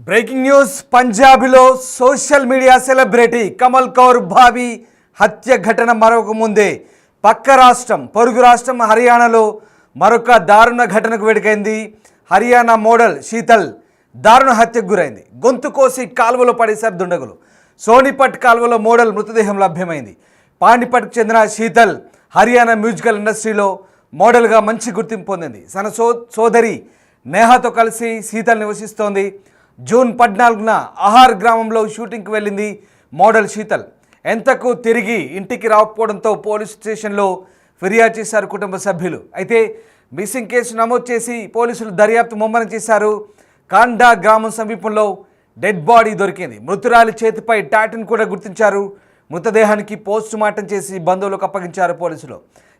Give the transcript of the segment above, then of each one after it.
Breaking news పంజాబ్లో social media celebrity Kamal Kaur Bobby హత్య ఘటన మరొక ముందే పొరుగు రాష్ట్రం హర్యానాలో మరొక దారుణ ఘటనకు వేడికైంది. హర్యానా మోడల్ శీతల్ దారుణ హత్యకు గురైంది. గొంతు కోసి కాలువలో పడేశారు దుండగులు. సోనిపట్ కాలువలో మోడల్ మృతదేహం లభ్యమైంది. పానిపట్కు చెందిన శీతల్ హర్యానా మ్యూజికల్ ఇండస్ట్రీలో మోడల్గా మంచి గుర్తింపు పొందింది. తన సోదరి నేహాతో కలిసి శీతల్ నివసిస్తోంది. జూన్ 14న ఆహార్ గ్రామంలో షూటింగ్కి వెళ్ళింది మోడల్ శీతల్. ఎంతకు తిరిగి ఇంటికి రాకపోవడంతో పోలీస్ స్టేషన్లో ఫిర్యాదు చేశారు కుటుంబ సభ్యులు. అయితే మిస్సింగ్ కేసు నమోదు చేసి పోలీసులు దర్యాప్తు ముమ్మరం చేశారు. కాండా గ్రామం సమీపంలో డెడ్ బాడీ దొరికింది. మృతురాలి చేతిపై టాటూను కూడా గుర్తించారు. మృతదేహానికి పోస్ట్ మార్టం చేసి బంధువులకు అప్పగించారు పోలీసులు.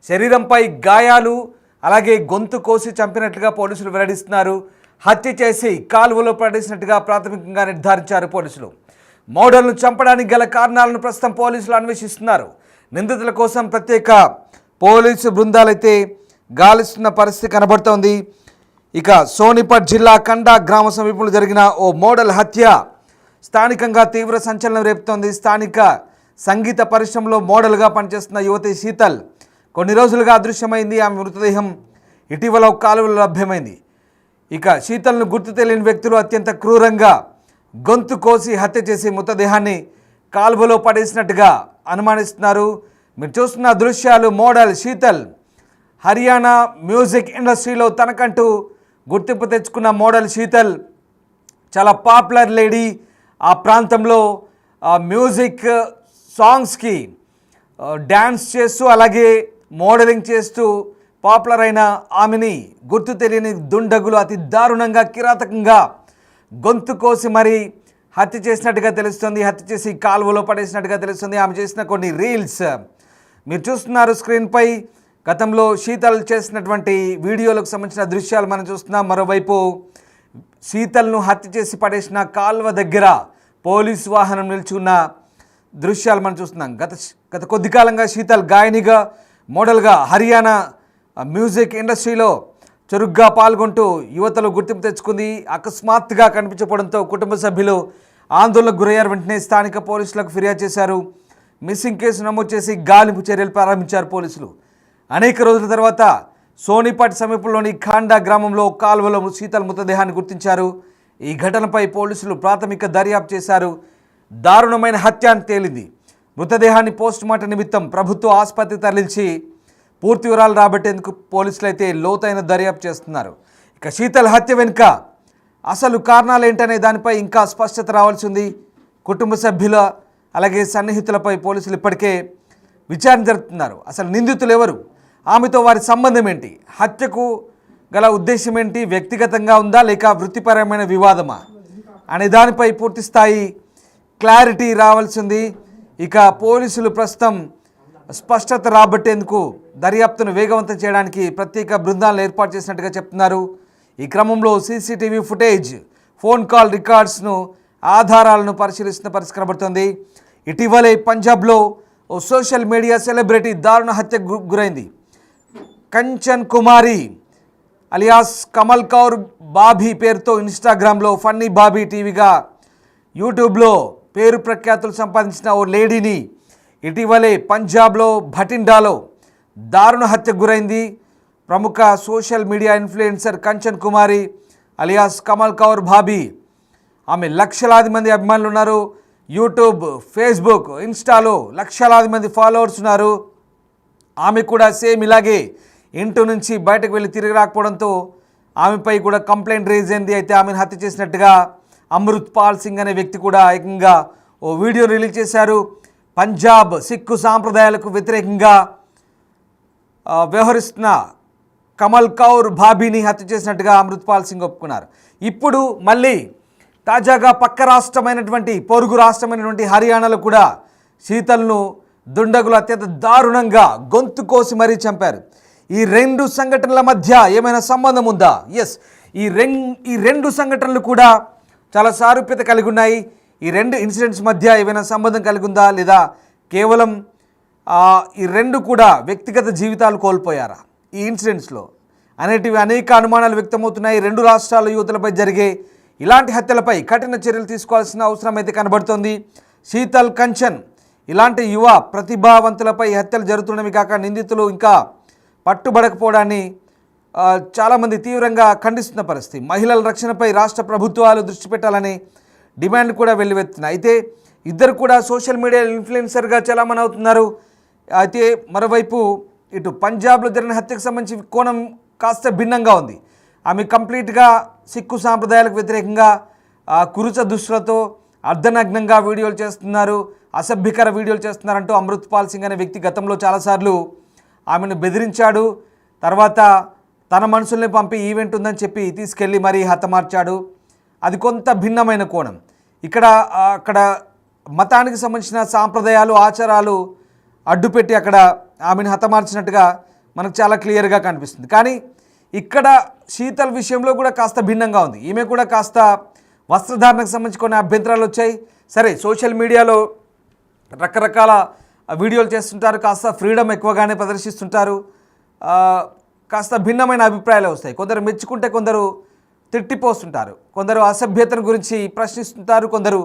శరీరంపై గాయాలు, అలాగే గొంతు కోసి చంపినట్లుగా పోలీసులు వెల్లడిస్తున్నారు. హత్య చేసి కాలువలో పడేసినట్టుగా ప్రాథమికంగా నిర్ధారించారు పోలీసులు. మోడల్ను చంపడానికి గల కారణాలను ప్రస్తుతం పోలీసులు అన్వేషిస్తున్నారు. నిందితుల కోసం ప్రత్యేక పోలీసు బృందాలైతే గాలిస్తున్న పరిస్థితి కనబడుతోంది. ఇక సోనిపట్ జిల్లా కండా గ్రామ సమీపంలో జరిగిన ఓ మోడల్ హత్య స్థానికంగా తీవ్ర సంచలనం రేపుతోంది. స్థానిక సంగీత పరిశ్రమలో మోడల్గా పనిచేస్తున్న యువతి శీతల్ కొన్ని రోజులుగా అదృశ్యమైంది. ఆమె మృతదేహం ఇటీవల ఒక కాలువలో లభ్యమైంది. ఇక శీతల్ను గుర్తు తెలియని వ్యక్తులు అత్యంత క్రూరంగా గొంతు కోసి హత్య చేసి మృతదేహాన్ని కాలువలో పడేసినట్టుగా అనుమానిస్తున్నారు. మీరు చూస్తున్న దృశ్యాలు మోడల్ శీతల్ హర్యానా మ్యూజిక్ ఇండస్ట్రీలో తనకంటూ గుర్తింపు తెచ్చుకున్న మోడల్ శీతల్ చాలా పాపులర్ లేడీ. ఆ ప్రాంతంలో మ్యూజిక్ సాంగ్స్కి డ్యాన్స్ చేస్తూ అలాగే మోడలింగ్ చేస్తూ పాపులర్ అయిన ఆమెని గుర్తు తెలియని దుండగులు అతి దారుణంగా కిరాతకంగా గొంతు కోసి మరీ హత్య చేసినట్టుగా తెలుస్తుంది. హత్య చేసి కాలువలో పడేసినట్టుగా తెలుస్తుంది. ఆమె చేసిన కొన్ని రీల్స్ మీరు చూస్తున్నారు స్క్రీన్పై. గతంలో శీతల్ చేసినటువంటి వీడియోలకు సంబంధించిన దృశ్యాలు మనం చూస్తున్నాం. మరోవైపు శీతల్ను హత్య చేసి పడేసిన కాలువ దగ్గర పోలీసు వాహనం నిల్చున్న దృశ్యాలు మనం చూస్తున్నాం. గత కొద్ది కాలంగా శీతల్ గాయనిగా మోడల్గా హర్యానా మ్యూజిక్ ఇండస్ట్రీలో చురుగ్గా పాల్గొంటూ యువతలో గుర్తింపు తెచ్చుకుంది. అకస్మాత్తుగా కనిపించకపోవడంతో కుటుంబ సభ్యులు ఆందోళనకు గురయ్యారు. వెంటనే స్థానిక పోలీసులకు ఫిర్యాదు చేశారు. మిస్సింగ్ కేసు నమోదు చేసి గాలింపు చర్యలు ప్రారంభించారు పోలీసులు. అనేక రోజుల తర్వాత సోనిపట్ సమీపంలోని ఖాండా గ్రామంలో కాలువలో శీతల్ మృతదేహాన్ని గుర్తించారు. ఈ ఘటనపై పోలీసులు ప్రాథమిక దర్యాప్తు చేశారు. దారుణమైన హత్య అని తేలింది. మృతదేహాన్ని పోస్టుమార్టం నిమిత్తం ప్రభుత్వ ఆసుపత్రికి తరలించి పూర్తి వివరాలు రాబట్టేందుకు పోలీసులు అయితే లోతైన దర్యాప్తు చేస్తున్నారు. ఇక శీతల్ హత్య వెనుక అసలు కారణాలు ఏంటనే దానిపై ఇంకా స్పష్టత రావాల్సి ఉంది. కుటుంబ సభ్యుల అలాగే సన్నిహితులపై పోలీసులు ఇప్పటికే విచారణ జరుపుతున్నారు. అసలు నిందితులు ఎవరు, ఆమెతో వారి సంబంధం ఏంటి, హత్యకు గల ఉద్దేశం ఏంటి, వ్యక్తిగతంగా ఉందా లేక వృత్తిపరమైన వివాదమా అనే దానిపై పూర్తి స్థాయి క్లారిటీ రావాల్సింది. ఇక పోలీసులు ప్రస్తుతం స్పష్టత రాబట్టేందుకు దర్యాప్తును వేగవంతం చేయడానికి ప్రత్యేక బృందాలను ఏర్పాటు చేసినట్టుగా చెప్తున్నారు. ఈ క్రమంలో సీసీటీవీ ఫుటేజ్, ఫోన్ కాల్ రికార్డ్స్ను ఆధారాలను పరిశీలిస్తున్న పరిస్థితి కనబడుతుంది. ఇటీవలే పంజాబ్లో ఓ సోషల్ మీడియా సెలబ్రిటీ దారుణ హత్యకు గురైంది. కంచన్ కుమారి అలియాస్ కమల్ కౌర్ బాబీ పేరుతో ఇన్స్టాగ్రామ్లో ఫన్నీ బాబీ టీవీగా యూట్యూబ్లో పేరు ప్రఖ్యాతులు సంపాదించిన ఓ లేడీని ఇటీవలే పంజాబ్లో భటిండాలో దారుణ హత్యకు గురైంది. ప్రముఖ సోషల్ మీడియా ఇన్ఫ్లుయెన్సర్ కంచన్ కుమారి అలియాస్ కమల్ కౌర్ బాబీ. ఆమె లక్షలాది మంది అభిమానులు ఉన్నారు. యూట్యూబ్, ఫేస్బుక్, ఇన్స్టాలో లక్షలాది మంది ఫాలోవర్స్ ఉన్నారు. ఆమె కూడా సేమ్ ఇలాగే ఇంటి నుంచి బయటకు వెళ్ళి తిరిగి రాకపోవడంతో ఆమెపై కూడా కంప్లైంట్ రేజ్ అయింది. అయితే ఆమెను హత్య చేసినట్టుగా అమృత్ పాల్ సింగ్ అనే వ్యక్తి కూడా ఏకంగా ఓ వీడియో రిలీజ్ చేశారు. పంజాబ్ సిక్కు సాంప్రదాయాలకు వ్యతిరేకంగా వ్యవహరిస్తున్న కమల్ కౌర్ బాబీని హత్య చేసినట్టుగా అమృత్ పాల్ సింగ్ ఒప్పుకున్నారు. ఇప్పుడు మళ్ళీ తాజాగా పొరుగు రాష్ట్రమైనటువంటి హర్యానాలో కూడా శీతల్ను దుండగులు అత్యంత దారుణంగా గొంతు కోసి మరీ చంపారు. ఈ రెండు సంఘటనల మధ్య ఏమైనా సంబంధం ఉందా? ఎస్, ఈ రెండు సంఘటనలు కూడా చాలా సారూప్యత కలిగి ఉన్నాయి. ఈ రెండు ఇన్సిడెంట్స్ మధ్య ఏమైనా సంబంధం కలిగి ఉందా లేదా కేవలం ఈ రెండు కూడా వ్యక్తిగత జీవితాలు కోల్పోయారా ఈ ఇన్సిడెంట్స్లో అనేటివి అనేక అనుమానాలు వ్యక్తమవుతున్నాయి. రెండు రాష్ట్రాల యువతులపై జరిగే ఇలాంటి హత్యలపై కఠిన చర్యలు తీసుకోవాల్సిన అవసరం అయితే కనబడుతోంది. శీతల్ కంచన్ ఇలాంటి యువ ప్రతిభావంతులపై హత్యలు జరుగుతున్నవి కాక నిందితులు ఇంకా పట్టుబడకపోవడాన్ని చాలామంది తీవ్రంగా ఖండిస్తున్న పరిస్థితి. మహిళల రక్షణపై రాష్ట్ర ప్రభుత్వాలు దృష్టి పెట్టాలని డిమాండ్ కూడా వెల్లువెత్తున్నాయి. అయితే ఇద్దరు కూడా సోషల్ మీడియా ఇన్ఫ్లుయెన్సర్గా చలామణి అవుతున్నారు. అయితే మరోవైపు ఇటు పంజాబ్లో జరిగిన హత్యకు సంబంధించి కోణం కాస్త భిన్నంగా ఉంది. ఆమె కంప్లీట్గా సిక్కు సాంప్రదాయాలకు వ్యతిరేకంగా కురుచ దుస్తులతో అర్ధనగ్నంగా వీడియోలు చేస్తున్నారు, అసభ్యకర వీడియోలు చేస్తున్నారంటూ అమృత్పాల్ సింగ్ అనే వ్యక్తి గతంలో చాలాసార్లు ఆమెను బెదిరించాడు. తర్వాత తన మనుషుల్ని పంపి ఈవెంట్ ఉందని చెప్పి తీసుకెళ్ళి మరీ హతమార్చాడు. అది కొంత భిన్నమైన కోణం. అక్కడ మతానికి సంబంధించిన సాంప్రదాయాలు ఆచారాలు అడ్డుపెట్టి అక్కడ ఆమెను హతమార్చినట్టుగా మనకు చాలా క్లియర్గా కనిపిస్తుంది. కానీ ఇక్కడ శీతల్ విషయంలో కూడా కాస్త భిన్నంగా ఉంది. ఈమె కూడా కాస్త వస్త్రధారణకు సంబంధించి కొన్ని అభ్యంతరాలు వచ్చాయి. సరే, సోషల్ మీడియాలో రకరకాల వీడియోలు చేస్తుంటారు, కాస్త ఫ్రీడమ్ ఎక్కువగానే ప్రదర్శిస్తుంటారు, కాస్త భిన్నమైన అభిప్రాయాలు వస్తాయి. కొందరు మెచ్చుకుంటే కొందరు తిట్టిపోస్తుంటారు, కొందరు అసభ్యతను గురించి ప్రశ్నిస్తుంటారు, కొందరు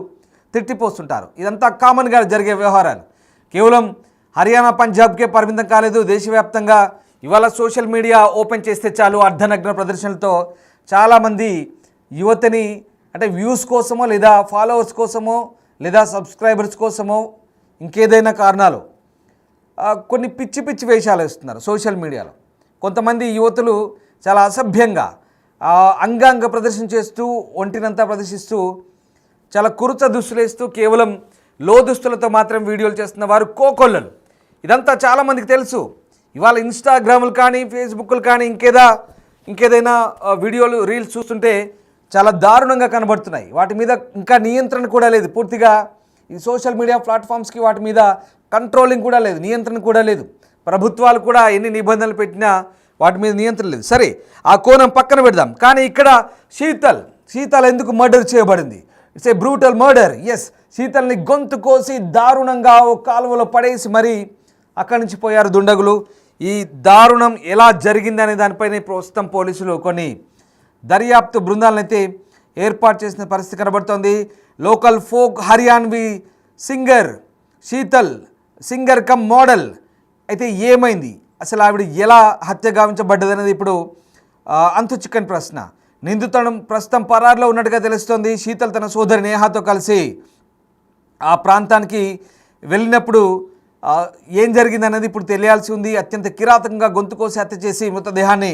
తిట్టిపోస్తుంటారు. ఇదంతా కామన్గా జరిగే వ్యవహారాలు. కేవలం హర్యానా పంజాబ్కే పరిమితం కాలేదు. దేశవ్యాప్తంగా ఇవాళ సోషల్ మీడియా ఓపెన్ చేస్తే చాలు అర్ధనగ్న ప్రదర్శనలతో చాలామంది యువతని అంటే వ్యూస్ కోసమో లేదా ఫాలోవర్స్ కోసమో లేదా సబ్స్క్రైబర్స్ కోసమో ఇంకేదైనా కారణాలు కొన్ని పిచ్చి పిచ్చి వేషాలు వేస్తున్నారు సోషల్ మీడియాలో. కొంతమంది యువతులు చాలా అసభ్యంగా అంగాంగ ప్రదర్శన చేస్తూ ఒంటినంతా ప్రదర్శిస్తూ చాలా కురుచ దుస్తులు వేస్తూ కేవలం లో దుస్తులతో మాత్రం వీడియోలు చేస్తున్న వారు కోకొల్లలు. ఇదంతా చాలామందికి తెలుసు. ఇవాళ ఇన్స్టాగ్రాములు కానీ ఫేస్బుక్లు కానీ ఇంకేదైనా వీడియోలు రీల్స్ చూస్తుంటే చాలా దారుణంగా కనబడుతున్నాయి. వాటి మీద ఇంకా నియంత్రణ కూడా లేదు. పూర్తిగా ఈ సోషల్ మీడియా ప్లాట్ఫామ్స్కి వాటి మీద కంట్రోలింగ్ కూడా లేదు, నియంత్రణ కూడా లేదు. ప్రభుత్వాలు కూడా ఎన్ని నిబంధనలు పెట్టినా వాటి మీద నియంత్రణ లేదు. సరే, ఆ కోణం పక్కన పెడదాం. కానీ ఇక్కడ శీతల్ ఎందుకు మర్డర్ చేయబడింది? It's a brutal murder. Yes, శీతల్ని గొంతు కోసి దారుణంగా ఓ కాలువలో పడేసి మరీ అక్కడి నుంచి పోయారు దుండగులు. ఈ దారుణం ఎలా జరిగిందనే దానిపైన ప్రస్తుతం పోలీసులు కొన్ని దర్యాప్తు బృందాలను అయితే ఏర్పాటు చేసిన పరిస్థితి కనబడుతోంది. Local folk Haryanvi singer Sheetal, singer cum model అయితే ఏమైంది, అసలు ఆవిడ ఎలా హత్య గావించబడ్డది అనేది ఇప్పుడు అంతు చిక్కని ప్రశ్న. నిందితుడు ప్రస్తుతం పరారులో ఉన్నట్టుగా తెలుస్తోంది. శీతల్ తన సోదరి నేహాతో కలిసి ఆ ప్రాంతానికి వెళ్ళినప్పుడు ఏం జరిగిందనేది ఇప్పుడు తెలియాల్సి ఉంది. అత్యంత కిరాతకంగా గొంతు కోసి హత్య చేసి మృతదేహాన్ని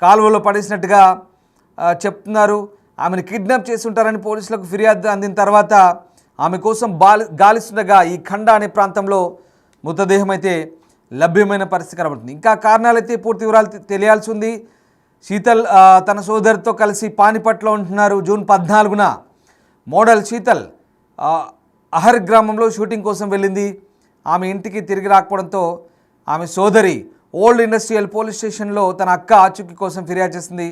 కాలువలో పడేసినట్టుగా చెప్తున్నారు. ఆమెను కిడ్నాప్ చేసి ఉంటారని పోలీసులకు ఫిర్యాదు అందిన తర్వాత ఆమె కోసం గాలిస్తుండగా ఈ ఖండ అనే ప్రాంతంలో మృతదేహం అయితే లభ్యమైన పరిస్థితి కనబడుతుంది. ఇంకా కారణాలైతే పూర్తి వివరాలు తెలియాల్సి ఉంది. శీతల్ తన సోదరితో కలిసి పానిపట్లో ఉంటున్నారు. జూన్ 14న మోడల్ శీతల్ అహర్ గ్రామంలో షూటింగ్ కోసం వెళ్ళింది. ఆమె ఇంటికి తిరిగి రాకపోవడంతో ఆమె సోదరి ఓల్డ్ ఇండస్ట్రియల్ పోలీస్ స్టేషన్లో తన అక్క ఆచూకీ కోసం ఫిర్యాదు చేసింది.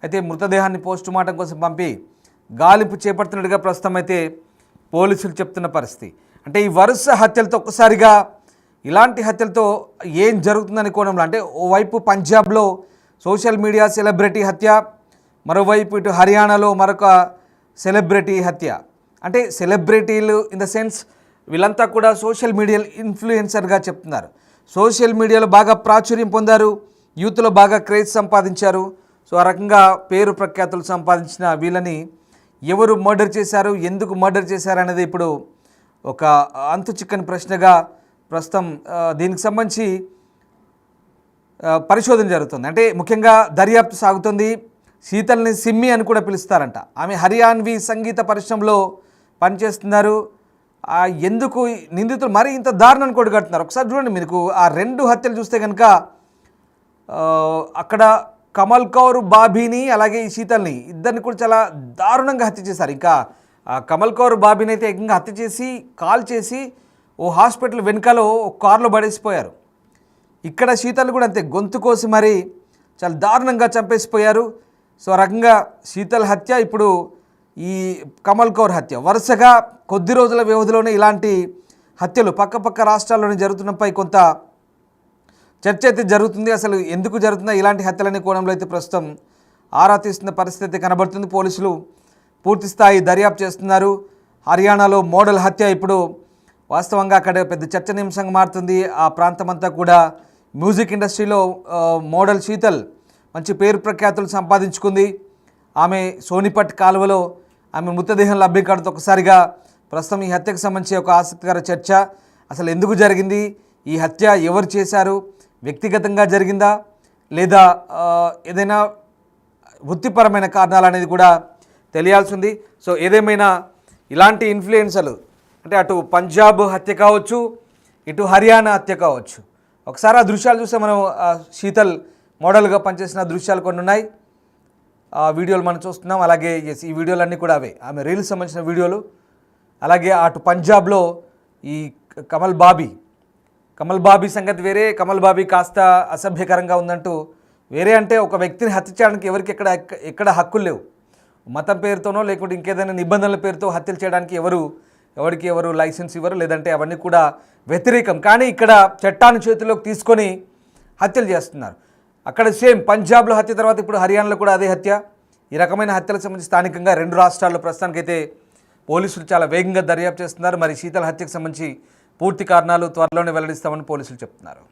అయితే మృతదేహాన్ని పోస్టుమార్టం కోసం పంపి గాలింపు చేపడుతున్నట్టుగా ప్రస్తుతం అయితే పోలీసులు చెప్తున్న పరిస్థితి. అంటే ఈ వరుస హత్యలతో ఒక్కసారిగా ఇలాంటి హత్యలతో ఏం జరుగుతుందని కోణంలో, అంటే ఓవైపు పంజాబ్లో సోషల్ మీడియా సెలబ్రిటీ హత్య, మరోవైపు ఇటు హర్యానాలో మరొక సెలబ్రిటీ హత్య. అంటే సెలబ్రిటీలు ఇన్ ద సెన్స్ వీళ్ళంతా కూడా సోషల్ మీడియా ఇన్ఫ్లుయెన్సర్గా చెప్తున్నారు. సోషల్ మీడియాలో బాగా ప్రాచుర్యం పొందారు, యూత్లో బాగా క్రేజ్ సంపాదించారు. సో ఆ రకంగా పేరు ప్రఖ్యాతులు సంపాదించిన వీళ్ళని ఎవరు మర్డర్ చేశారు, ఎందుకు మర్డర్ చేశారు అనేది ఇప్పుడు ఒక అంతు చిక్కని ప్రశ్నగా ప్రస్తుతం దీనికి సంబంధించి పరిశోధన జరుగుతుంది. అంటే ముఖ్యంగా దర్యాప్తు సాగుతుంది. శీతల్ని సిమ్మి అని కూడా పిలుస్తారంట. ఆమె హర్యాన్వి సంగీత పరిశ్రమలో పనిచేస్తున్నారు. ఎందుకు నిందితులు మరీ ఇంత దారుణాన్ని కొడుగడుతున్నారు? ఒకసారి చూడండి, మీకు ఆ రెండు హత్యలు చూస్తే కనుక అక్కడ కమల్ కౌర్ బాబీని అలాగే ఈ శీతల్ని ఇద్దరిని కూడా చాలా దారుణంగా హత్య చేశారు. ఇంకా కమల్ కౌర్ బాబీని అయితే ఏకంగా హత్య చేసి కాల్ చేసి ఓ హాస్పిటల్ వెనుకలో ఒక కారులో పడేసిపోయారు. ఇక్కడ శీతల్ కూడా అంతే, గొంతు కోసి మరి చాలా దారుణంగా చంపేసిపోయారు. సో ఆ రకంగా శీతల్ హత్య, ఇప్పుడు ఈ కమల్ కౌర్ హత్య, వరుసగా కొద్ది రోజుల వ్యవధిలోనే ఇలాంటి హత్యలు పక్కపక్క రాష్ట్రాల్లోనే జరుగుతున్నపై కొంత చర్చ అయితే జరుగుతుంది. అసలు ఎందుకు జరుగుతుందో ఇలాంటి హత్యలనే కోణంలో అయితే ప్రస్తుతం ఆరా తీస్తున్న పరిస్థితి కనబడుతుంది. పోలీసులు పూర్తి స్థాయి దర్యాప్తు చేస్తున్నారు. హర్యానాలో మోడల్ హత్య ఇప్పుడు వాస్తవంగా అక్కడ పెద్ద చర్చనీయాంశంగా మారుతుంది. ఆ ప్రాంతం అంతా కూడా మ్యూజిక్ ఇండస్ట్రీలో మోడల్ శీతల్ మంచి పేరు ప్రఖ్యాతులు సంపాదించుకుంది. ఆమె సోనిపట్ కాలువలో ఆమె మృతదేహం లభ్యం కావడంతో ఒకసారిగా ప్రస్తుతం ఈ హత్యకు సంబంధించి ఒక ఆసక్తికర చర్చ. అసలు ఎందుకు జరిగింది, ఈ హత్య ఎవరు చేశారు, వ్యక్తిగతంగా జరిగిందా లేదా ఏదైనా వృత్తిపరమైన కారణాలు అనేది కూడా తెలియాల్సి ఉంది. సో ఏదేమైనా ఇలాంటి ఇన్ఫ్లుయెన్సర్లు అంటే అటు పంజాబ్ హత్య కావచ్చు, ఇటు హర్యానా హత్య కావచ్చు. ఒకసారి ఆ దృశ్యాలు చూస్తే మనం శీతల్ మోడల్గా పనిచేసిన దృశ్యాలు కొన్ని ఉన్నాయి. ఆ వీడియోలు మనం చూస్తున్నాం. అలాగే ఈ వీడియోలన్నీ కూడా అవే ఆమె రీల్స్ సంబంధించిన వీడియోలు. అలాగే అటు పంజాబ్లో ఈ కమల్ బాబీ సంగతి వేరే. కమల్ బాబీ కాస్త అసభ్యకరంగా ఉందంటూ వేరే, అంటే ఒక వ్యక్తిని హత్య చేయడానికి ఎవరికి ఎక్కడ హక్కులు లేవు. మతం పేరుతోనో లేకుంటే ఇంకేదైనా నిబంధనల పేరుతో హత్యలు చేయడానికి ఎవరికి లైసెన్స్ ఇవ్వరు, లేదంటే అవన్నీ కూడా వ్యతిరేకం. కానీ ఇక్కడ చట్టాన్ని చేతిలోకి తీసుకొని హత్యలు చేస్తున్నారు. అక్కడ సేమ్ పంజాబ్లో హత్య తర్వాత ఇప్పుడు హర్యానాలో కూడా అదే హత్య. ఈ రకమైన హత్యలకు సంబంధించి స్థానికంగా 2 రాష్ట్రాల్లో ప్రస్తుతానికైతే పోలీసులు చాలా వేగంగా దర్యాప్తు చేస్తున్నారు. మరి శీతల్ హత్యకు సంబంధించి పూర్తి కారణాలు త్వరలోనే వెల్లడిస్తామని పోలీసులు చెప్తున్నారు.